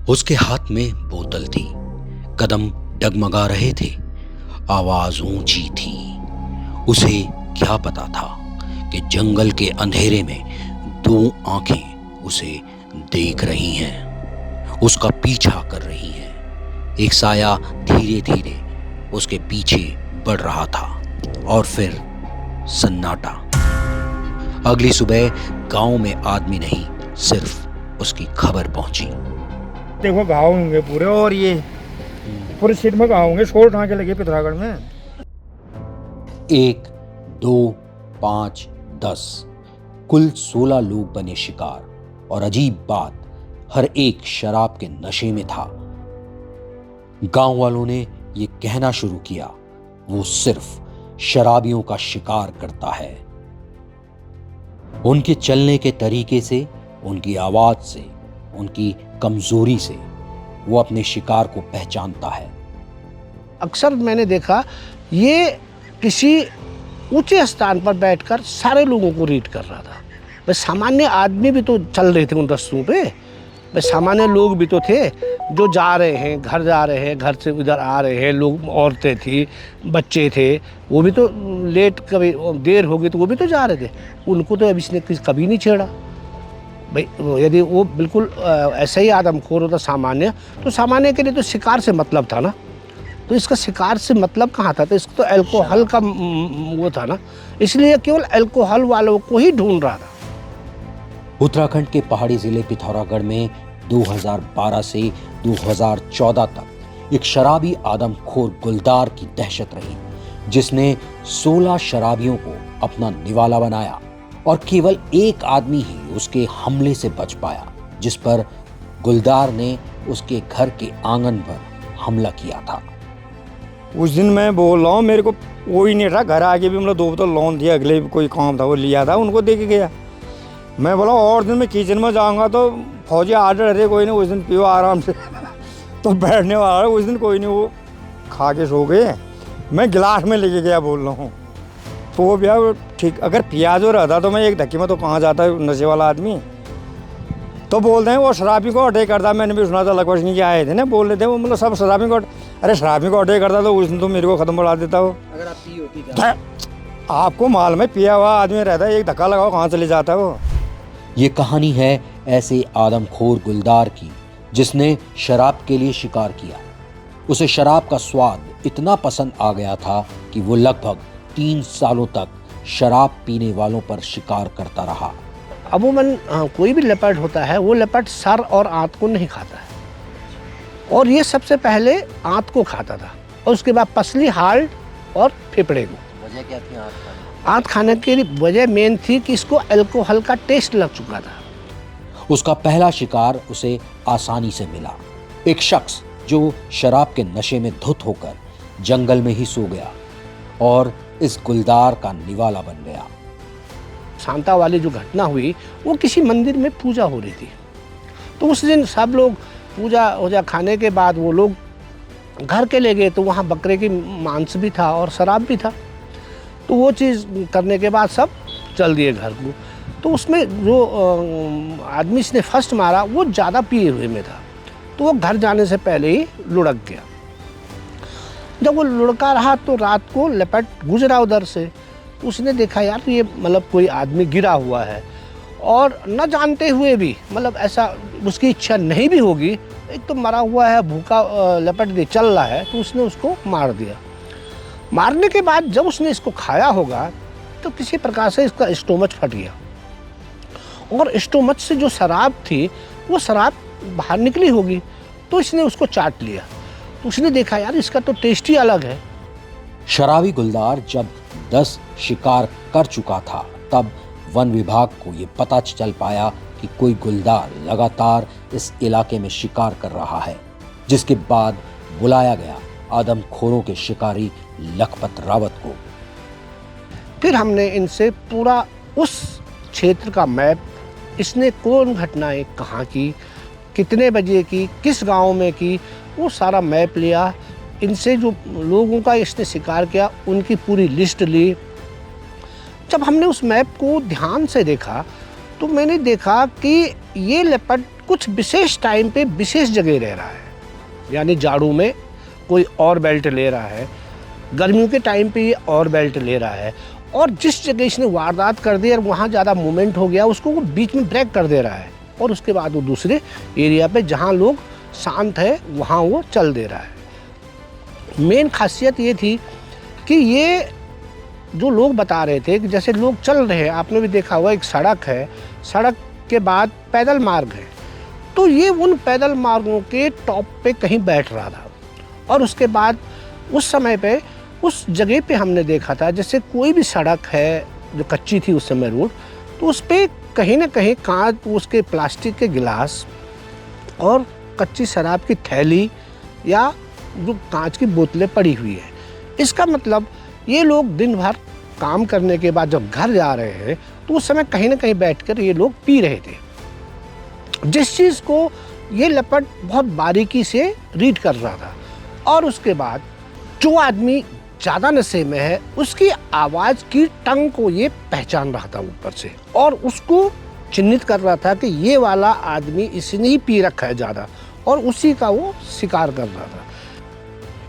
उसके हाथ में बोतल थी, कदम डगमगा रहे थे, आवाज ऊंची थी। उसे क्या पता था कि जंगल के अंधेरे में दो आंखें उसे देख रही हैं, उसका पीछा कर रही हैं। एक साया धीरे धीरे उसके पीछे बढ़ रहा था और फिर सन्नाटा। अगली सुबह गांव में आदमी नहीं, सिर्फ उसकी खबर पहुंची। देखो घाव होंगे पूरे, और ये पूरे सिर में घाव होंगे, शोर ढांके लगे पिथौरागढ़ में। 1, 2, 5, 10 कुल 16 लोग बने शिकार। और अजीब बात, हर एक शराब के नशे में था। गांव वालों ने यह कहना शुरू किया, वो सिर्फ शराबियों का शिकार करता है। उनके चलने के तरीके से, उनकी आवाज से, उनकी कमजोरी से वो अपने शिकार को पहचानता है। अक्सर मैंने देखा ये किसी ऊंचे स्थान पर बैठकर सारे लोगों को रीड कर रहा था। भाई सामान्य आदमी भी तो चल रहे थे उन रस्तों पे, भाई सामान्य लोग भी तो थे जो जा रहे हैं, घर जा रहे हैं, घर से उधर आ रहे हैं लोग, औरतें थी, बच्चे थे, वो भी तो लेट कभी देर हो गई तो वो भी तो जा रहे थे। उनको तो अब इसने कभी नहीं छेड़ा। भाई यदि वो बिल्कुल ऐसा ही आदमखोर होता सामान्य, तो सामान्य के लिए तो शिकार से मतलब था ना, तो इसका शिकार से मतलब कहाँ था? तो इसको तो अल्कोहल का वो था ना, इसलिए केवल अल्कोहल वालों को ही ढूंढ रहा था। उत्तराखंड के पहाड़ी जिले पिथौरागढ़ में 2012 से 2014 तक एक शराबी आदमखोर गुलदार की दहशत रही, जिसने 16 शराबियों को अपना निवाला बनाया और केवल एक आदमी ही उसके हमले से बच पाया, जिस पर गुलदार ने उसके घर के आंगन पर हमला किया था। उस दिन मैं बोल रहा हूँ, मेरे को कोई नहीं था, घर आके भी मतलब 2 बोतल लोन दिया, अगले कोई काम था वो लिया था, उनको दे के गया। मैं बोला और दिन मैं किचन में जाऊँगा तो फौजी आर्डर अरे कोई नहीं, उस दिन पियो आराम से तो बैठने वाला, उस दिन कोई नहीं, वो खा के सो गए। मैं गिलास में लेके गया बोल रहा हूँ, तो वो भैया ठीक, अगर प्याज हो रहता तो मैं एक धक्के में तो कहाँ जाता नशे वाला आदमी। तो बोल रहे हैं वो शराबी को अटैक करता, मैंने भी सुना था, लगभग नहीं आए थे ना, बोल रहे थे वो मतलब सब शराबी को, अरे शराबी को अटैक करता तो उस दिन तो मेरे को खत्म बढ़ा देता वो। अगर आप पी होती आपको मालूम है पिया हुआ आदमी रहता है, एक धक्का लगाओ कहाँ चले जाता है वो। ये कहानी है ऐसे आदमखोर गुलदार की, जिसने शराब के लिए शिकार किया। उसे शराब का स्वाद इतना पसंद आ गया था कि वो लगभग 3 सालों तक शराब पीने वालों पर शिकार करता रहा। अमूमन कोई भी लेपर्ड होता है, वो लेपर्ड सर और आंत को नहीं खाता है, और ये सबसे पहले आंत को खाता था और उसके बाद पसली, हार्ड और फेफड़े को। वजह क्या थी आंत खाने की वजह मेन थी कि इसको अल्कोहल का टेस्ट लग चुका था। उसका पहला शिकार उसे आसानी से मिला, एक शख्स जो शराब के नशे में धुत होकर जंगल में ही सो गया और इस गुलदार का निवाला बन गया। शांता वाली जो घटना हुई वो किसी मंदिर में पूजा हो रही थी, तो उस दिन सब लोग पूजा खाने के बाद वो लोग घर के ले गए, तो वहाँ बकरे की मांस भी था और शराब भी था, तो वो चीज़ करने के बाद सब चल दिए घर को। तो उसमें जो आदमी इसने फर्स्ट मारा वो ज़्यादा पिए हुए में था, तो वो घर जाने से पहले ही लुढ़क गया। जब वो लुढ़का रहा तो रात को लेपर्ड गुजरा उधर से, तो उसने देखा यार ये मतलब कोई आदमी गिरा हुआ है, और न जानते हुए भी मतलब ऐसा उसकी इच्छा नहीं भी होगी, एक तो मरा हुआ है, भूखा लेपर्ड चल रहा है, तो उसने उसको मार दिया। मारने के बाद जब उसने इसको खाया होगा तो किसी प्रकार से इसका स्टोमच फट गया, और स्टोमच से जो शराब थी वो शराब बाहर निकली होगी, तो इसने उसको चाट लिया। तो उसने देखा यार इसका तो टेस्ट ही अलग है। शराबी गुलदार जब 10 शिकार कर चुका था, तब वन विभाग को ये पता चल पाया कि कोई गुलदार लगातार इस इलाके में शिकार कर रहा है, जिसके बाद बुलाया गया आदमखोरों के शिकारी लखपत रावत को। फिर हमने इनसे पूरा उस क्षेत्र का मैप, इसने कौन घटनाएं कहाँ की, कितने बजे की, किस गांव में की, वो सारा मैप लिया। इनसे जो लोगों का इसने शिकार किया उनकी पूरी लिस्ट ली। जब हमने उस मैप को ध्यान से देखा तो मैंने देखा कि ये लेपर्ड कुछ विशेष टाइम पे विशेष जगह रह रहा है, यानी जाड़ों में कोई और बेल्ट ले रहा है, गर्मियों के टाइम पे ये और बेल्ट ले रहा है, और जिस जगह इसने वारदात कर दी और वहाँ ज़्यादा मूवमेंट हो गया उसको वो बीच में ब्रेक कर दे रहा है, और उसके बाद वो दूसरे एरिया पे जहाँ लोग शांत है वहाँ वो चल दे रहा है। मेन खासियत ये थी कि ये जो लोग बता रहे थे कि जैसे लोग चल रहे हैं, आपने भी देखा हुआ एक सड़क है, सड़क के बाद पैदल मार्ग है, तो ये उन पैदल मार्गों के टॉप पे कहीं बैठ रहा था। और उसके बाद उस समय पे उस जगह पे हमने देखा था जैसे कोई भी सड़क है जो कच्ची थी उस समय रोड, तो उस पर कहीं ना कहीं कांच, उसके प्लास्टिक के गिलास और कच्ची शराब की थैली या जो कांच की बोतलें पड़ी हुई है। इसका मतलब ये लोग दिन भर काम करने के बाद जब घर जा रहे हैं तो उस समय कहीं ना कहीं बैठकर ये लोग पी रहे थे, जिस चीज़ को ये लपट बहुत बारीकी से रीड कर रहा था। और उसके बाद जो आदमी ज़्यादा नशे में है उसकी आवाज़ की टंग को ये पहचान रहा था ऊपर से, और उसको चिन्हित कर रहा था कि ये वाला आदमी इसने ही पी रखा है ज़्यादा, और उसी का वो शिकार कर रहा था।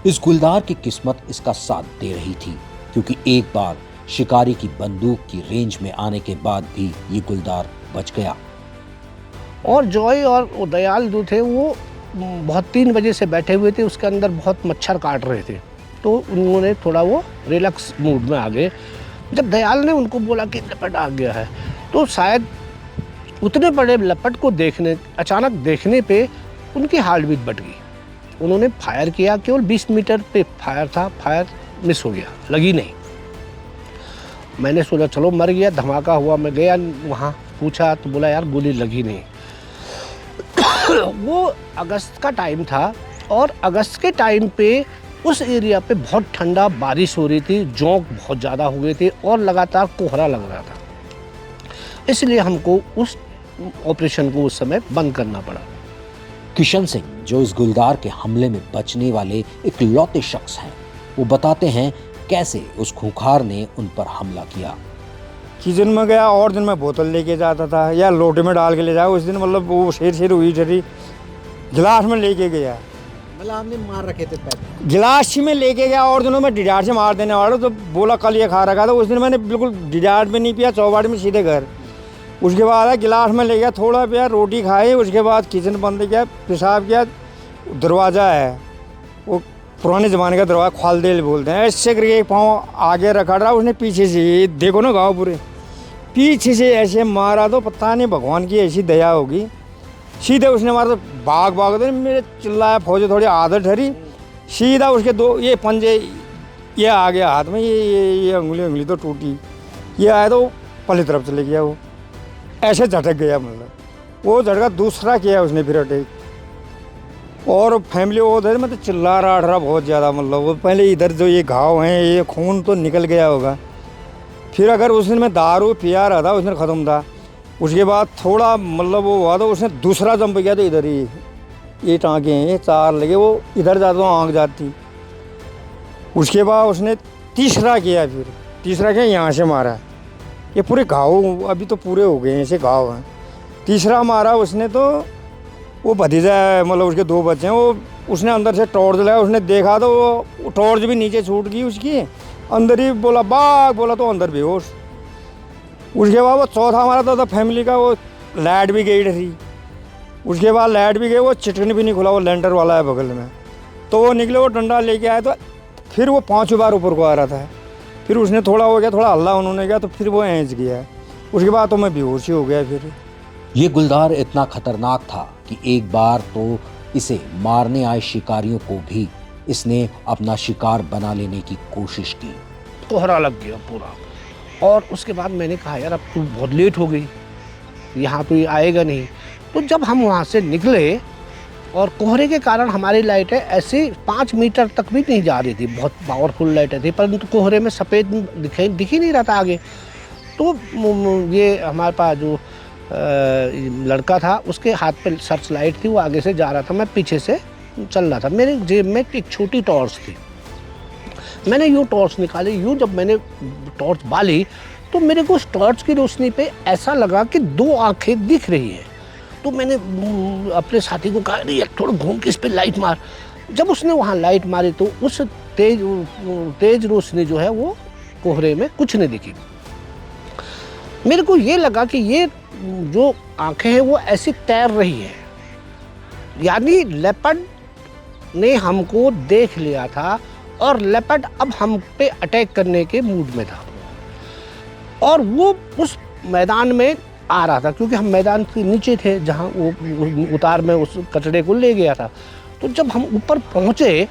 इस गुलदार की किस्मत इसका साथ दे रही थी, क्योंकि एक बार शिकारी की बंदूक की रेंज में आने के बाद भी ये गुलदार बच गया। और जॉय और वो दयाल जो थे वो बहुत 3 बजे से बैठे हुए थे, उसके अंदर बहुत मच्छर काट रहे थे, तो उन्होंने थोड़ा वो रिलैक्स मूड में आ गए। जब दयाल ने उनको बोला कि लपट आ गया है, तो शायद उतने बड़े लपट को अचानक देखने पे उनकी हार्ट बीट बढ़ गई। उन्होंने फायर किया, केवल 20 मीटर पे फायर था, फायर मिस हो गया, लगी नहीं। मैंने सोचा चलो मर गया, धमाका हुआ। मैं गया वहाँ, पूछा तो बोला यार गोली लगी नहीं। वो अगस्त का टाइम था, और अगस्त के टाइम पे उस एरिया पे बहुत ठंडा बारिश हो रही थी, जोंक बहुत ज़्यादा हुए थे और लगातार कोहरा लग रहा था, इसलिए हमको उस ऑपरेशन को उस समय बंद करना पड़ा। किशन सिंह, जो इस गुलदार के हमले में बचने वाले इकलौते शख्स हैं, वो बताते हैं कैसे उस खूंखार ने उन पर हमला किया। किचन में गया और दिन में बोतल लेके जाता था या लोटे में डाल के ले जाए। उस दिन मतलब वो शेर हुई ठहरी, गिलास में लेके गया, मतलब आपने मार रखे थे पैर, गिलास में लेके गया, और दिनों में डिडाट से मार देने वाला, तो बोला कल ये खा रखा था। उस दिन मैंने बिल्कुल डिडाट में नहीं पिया, चौबाट में सीधे घर। उसके बाद गिलास में ले गया, थोड़ा पिया, रोटी खाई, उसके बाद किचन बंद किया, पेशाब किया। दरवाज़ा है वो पुराने ज़माने का दरवाज़ा, ख्वालदेल बोलते हैं, ऐसे करके एक पाँव आगे रखा रहा, उसने पीछे से, देखो ना गाँव पूरे पीछे से ऐसे मारा, तो पता नहीं भगवान की ऐसी दया होगी, सीधे उसने मारा तो भाग तो मेरे चिल्लाया, फौजी थोड़ी आदत ठहरी, सीधा उसके दो ये पंजे ये आ गया हाथ में, ये उंगली तो टूटी, ये आया तो पहली तरफ चले गया, वो ऐसे झटक गया। मतलब वो झटका दूसरा किया उसने फिर अटैक, और फैमिली वो उधर मतलब चिल्ला रहा बहुत ज़्यादा। मतलब वो पहले इधर जो ये घाव हैं, ये खून तो निकल गया होगा। फिर अगर उस दिन मैं दारू पिया रहा था, उस दिन ख़त्म था। उसके बाद थोड़ा मतलब वो हुआ तो उसने दूसरा जंप किया, तो इधर ही ये टाँके हैं, ये 4 लगे, वो इधर जाता तो आँख जाती। उसके बाद उसने तीसरा किया, फिर तीसरा किया यहाँ से मारा, ये पूरे घाव अभी तो पूरे हो गए हैं, ऐसे घाव हैं। तीसरा मारा उसने तो वो भतीजा है, मतलब उसके 2 बच्चे हैं, वो उसने अंदर से टॉर्च लगाया, उसने देखा तो वो टॉर्च भी नीचे छूट गई उसकी, अंदर ही बोला बाग, बोला तो अंदर बेहोश। उसके बाद वो चौथा मारा था फैमिली का, वो लाइट भी गई थी। उसके बाद लाइट भी गई, वो चिटकन भी नहीं खुला, वो लेंटर वाला है बगल में, तो वो निकले, वो डंडा लेके आए, तो फिर वो 5 बार ऊपर को आ रहा था। फिर उसने थोड़ा हो गया, थोड़ा हल्ला उन्होंने किया, तो फिर वो एंच गया। उसके बाद तो मैं बेहोश ही हो गया। फिर ये गुलदार इतना खतरनाक था कि एक बार तो इसे मारने आए शिकारियों को भी इसने अपना शिकार बना लेने की कोशिश की। कोहरा लग गया पूरा, और उसके बाद मैंने कहा यार अब तू बहुत लेट हो गई, यहाँ तो ये आएगा नहीं। तो जब हम वहाँ से निकले, और कोहरे के कारण हमारी लाइटें ऐसे 5 मीटर तक भी नहीं जा रही थी, बहुत पावरफुल लाइटें थी, परंतु कोहरे में सफ़ेद दिख ही नहीं रहा था आगे। तो ये हमारे पास जो लड़का था, उसके हाथ पे सर्च लाइट थी, वो आगे से जा रहा था, मैं पीछे से चल रहा था। मेरे जेब में एक छोटी टॉर्च थी, मैंने यूँ टॉर्च निकाली, यूँ जब मैंने टॉर्च बाली तो मेरे को उस टॉर्च की रोशनी पे ऐसा लगा कि 2 आंखें दिख रही हैं, तो मैंने अपने साथी को कहा, अरे यार थोड़ा घूम के इस पे लाइट मार। जब उसने वहाँ लाइट मारी तो उस तेज रोशनी जो है वो कोहरे में कुछ नहीं दिखी। मेरे को ये लगा कि ये जो आंखें हैं वो ऐसी तैर रही है, यानी लेपर्ड ने हमको देख लिया था और लेपर्ड अब हम पे अटैक करने के मूड में था और वो उस मैदान में आ रहा था, क्योंकि हम मैदान के नीचे थे जहाँ वो उतार में उस कचड़े को ले गया था। तो जब हम ऊपर पहुँचे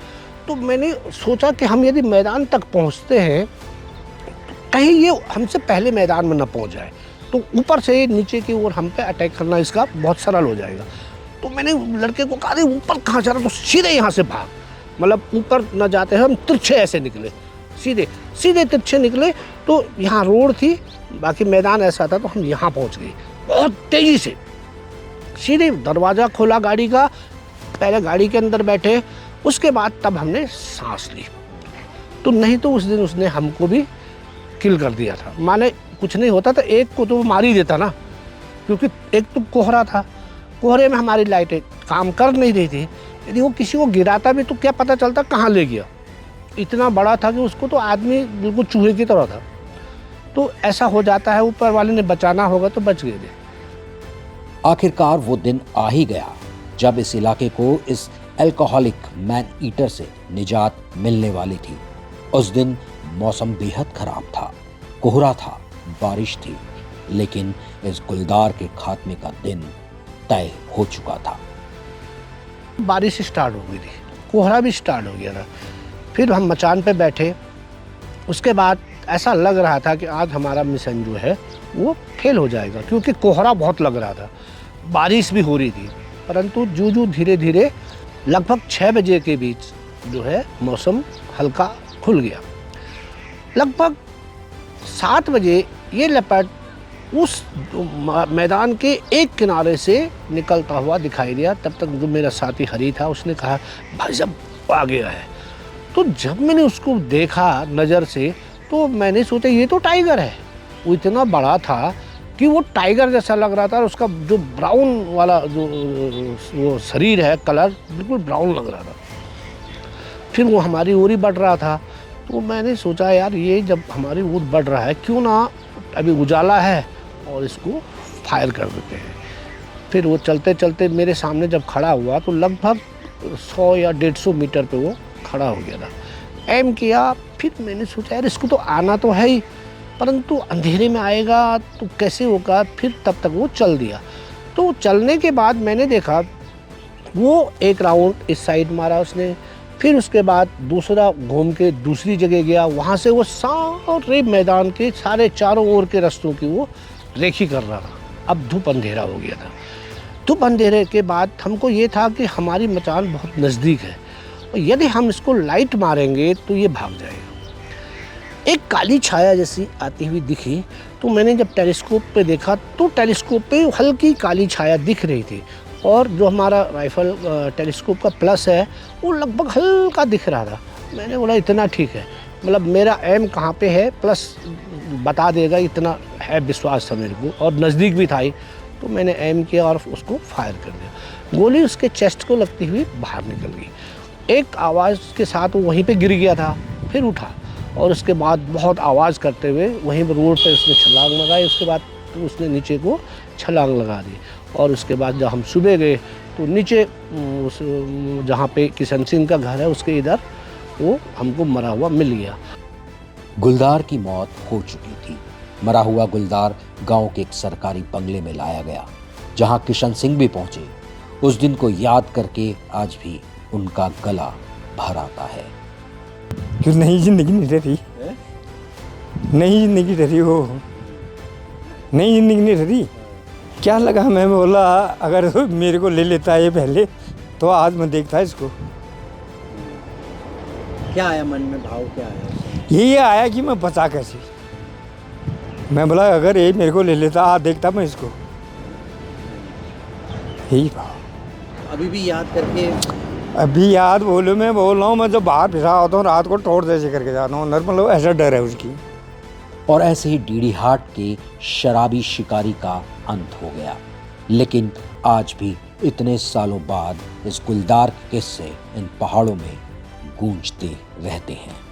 तो मैंने सोचा कि हम यदि मैदान तक पहुँचते हैं तो कहीं ये हमसे पहले मैदान में न पहुँच जाए, तो ऊपर से नीचे की ओर हम पे अटैक करना इसका बहुत सरल हो जाएगा। तो मैंने लड़के को कहा, अरे ऊपर कहाँ जा रहा, तो सीधे यहाँ से भाग। मतलब ऊपर न जाते हैं हम, तिरछे ऐसे निकले, सीधे तिरछे निकले। तो यहाँ रोड थी, बाकी मैदान ऐसा था, तो हम यहाँ पहुँच गए बहुत तेज़ी से। सीधे दरवाज़ा खोला गाड़ी का, पहले गाड़ी के अंदर बैठे, उसके बाद तब हमने सांस ली। तो नहीं तो उस दिन उसने हमको भी किल कर दिया था। माने कुछ नहीं होता तो एक को तो वो मार ही देता ना, क्योंकि एक तो कोहरा था, कोहरे में हमारी लाइटें काम कर नहीं रही थी। यदि वो किसी को गिराता भी तो क्या पता चलता कहाँ ले गया। इतना बड़ा था कि उसको तो आदमी बिल्कुल चूहे की तरह था। तो ऐसा हो जाता है, ऊपर वाले ने बचाना होगा तो बच गए थे। आखिरकार वो दिन आ ही गया जब इस इलाके को इस अल्कोहलिक मैन ईटर से निजात मिलने वाली थी। उस दिन मौसम बेहद खराब था, कोहरा था, बारिश थी, लेकिन इस गुलदार के खात्मे का दिन तय हो चुका था। बारिश स्टार्ट हो गई थी, कोहरा भी स्टार्ट हो गया था। फिर हम मचान पे बैठे, उसके बाद ऐसा लग रहा था कि आज हमारा मिशन जो है वो फेल हो जाएगा, क्योंकि कोहरा बहुत लग रहा था, बारिश भी हो रही थी। परंतु जो धीरे धीरे लगभग 6 बजे के बीच जो है मौसम हल्का खुल गया। लगभग 7 बजे ये लेपर्ड उस मैदान के एक किनारे से निकलता हुआ दिखाई दिया। तब तक जो मेरा साथी हरी था उसने कहा, भाई साहब आ गया है। तो जब मैंने उसको देखा नज़र से तो मैंने सोचा ये तो टाइगर है। वो इतना बड़ा था कि वो टाइगर जैसा लग रहा था और उसका जो ब्राउन वाला जो वो शरीर है, कलर बिल्कुल ब्राउन लग रहा था। फिर वो हमारी ओर ही बढ़ रहा था। तो मैंने सोचा यार ये जब हमारी ओर बढ़ रहा है, क्यों ना अभी उजाला है और इसको फायर कर देते हैं। फिर वो चलते चलते मेरे सामने जब खड़ा हुआ तो लगभग 100 या 150 मीटर पे वो खड़ा हो गया था। एम किया, फिर मैंने सोचा यार इसको तो आना तो है ही, परंतु अंधेरे में आएगा तो कैसे होगा। फिर तब तक वो चल दिया। तो चलने के बाद मैंने देखा वो एक राउंड इस साइड मारा उसने, फिर उसके बाद दूसरा घूम के दूसरी जगह गया। वहाँ से वो सारे मैदान के सारे चारों ओर के रास्तों की वो रेखी कर रहा था। अब धूप अंधेरा हो गया था। धूप अंधेरे के बाद हमको ये था कि हमारी मचान बहुत नज़दीक है और यदि हम इसको लाइट मारेंगे तो ये भाग जाएगा। एक काली छाया जैसी आती हुई दिखी। तो मैंने जब टेलीस्कोप पे देखा तो टेलीस्कोप पे हल्की काली छाया दिख रही थी और जो हमारा राइफल टेलीस्कोप का प्लस है वो लगभग हल्का दिख रहा था। मैंने बोला इतना ठीक है, मतलब मेरा एम कहाँ पे है प्लस बता देगा, इतना है विश्वास था मेरे को और नज़दीक भी था ही। तो मैंने एम किया और उसको फायर कर दिया। गोली उसके चेस्ट को लगती हुई बाहर निकल गई। एक आवाज़ के साथ वो वहीं पे गिर गया था। फिर उठा और उसके बाद बहुत आवाज़ करते हुए वहीं पर रोड पे उसने छलांग लगाई। उसके बाद तो उसने नीचे को छलांग लगा दी और उसके बाद जब हम सुबह गए तो नीचे उस जहाँ पे किशन सिंह का घर है उसके इधर वो हमको मरा हुआ मिल गया। गुलदार की मौत हो चुकी थी। मरा हुआ गुलदार गांव के एक सरकारी बंगले में लाया गया, जहां किशन सिंह भी पहुंचे। उस दिन को याद करके आज भी उनका गला भर आता है। फिर नई जिंदगी नहीं रही, नई जिंदगी रही, वो नई जिंदगी नहीं रही। क्या लगा, मैं बोला अगर मेरे को ले लेता ये पहले तो आज मैं देखता इसको। क्या आया मन में, भाव क्या आया? यही आया कि मैं बचा कैसे। मैं बोला अगर ये मेरे को ले लेता आज देखता मैं इसको। यही भाव अभी भी याद करके अभी याद बोलो, मैं बोल रहा हूँ, मैं जब बाहर फिरा होता हूँ रात को टॉर्च जैसे करके जाता हूँ, मतलब ऐसा डर है उसकी। और ऐसे ही डीडी हाट के शराबी शिकारी का अंत हो गया। लेकिन आज भी इतने सालों बाद इस गुलदार के किस्से इन पहाड़ों में गूंजते रहते हैं।